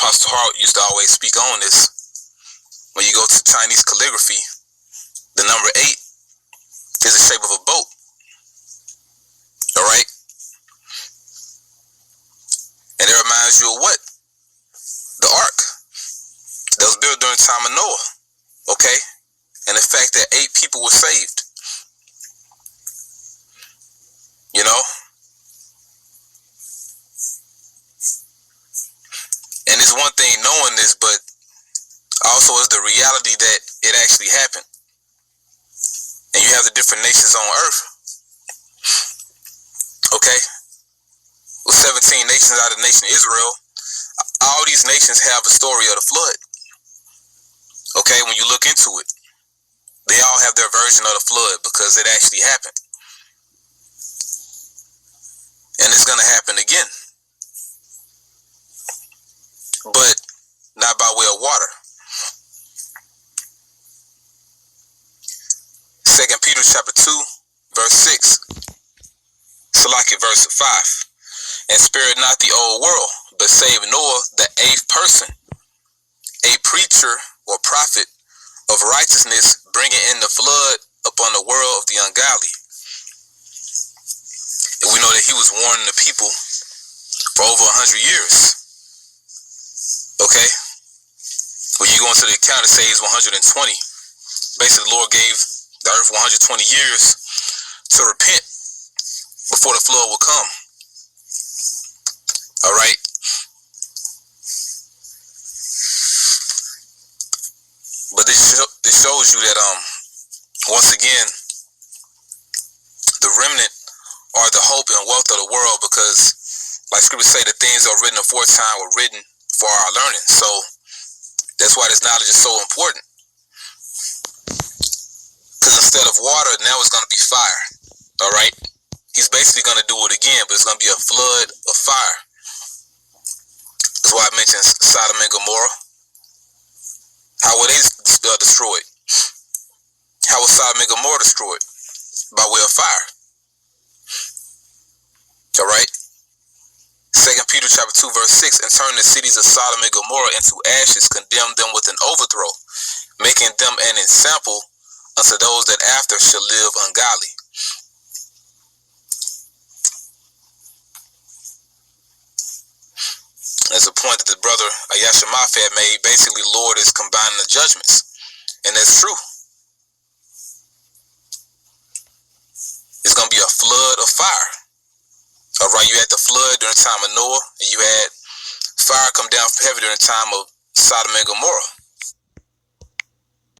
Apostle Hart used to always speak on this. When you go to Chinese calligraphy, the number 8 is the shape of a boat. All right? And it reminds you of what? The ark that was built during the time of Noah. Okay? And the fact that 8 people were saved. You know? And it's one thing knowing this, but also is the reality that it actually happened. And you have the different nations on earth. Okay? With 17 nations out of the nation Israel, all these nations have a story of the flood. Okay? When you look into it, they all have their version of the flood because it actually happened. And it's going to happen again. But not by way of water. 2 Peter chapter 2, verse 6. Salaki verse 5. And spare not the old world, but save Noah, the 8th person, a preacher or prophet of righteousness, bringing in the flood upon the world of the ungodly. And we know that he was warning the people for over 100 years. Okay? When you go into the account, it says 120. Basically, the Lord gave the earth 120 years to repent before the flood will come. All right? But this shows you that, once again, the remnant are the hope and wealth of the world, because, like scriptures say, the things that were written aforetime were written for our learning. So that's why this knowledge is so important. Because instead of water, now it's going to be fire. All right? He's basically going to do it again, but it's going to be a flood of fire. That's why I mentioned Sodom and Gomorrah. How were they destroyed? How was Sodom and Gomorrah destroyed? By way of fire. All right? 2 Peter chapter 2, verse 6, and turn the cities of Sodom and Gomorrah into ashes, condemn them with an overthrow, making them an ensample unto those that after shall live ungodly. That's a point that the brother Ayashimaf had made. Basically, Lord is combining the judgments. And that's true. It's going to be a flood of fire. All right, you had the flood during the time of Noah, and you had fire come down from heaven during the time of Sodom and Gomorrah.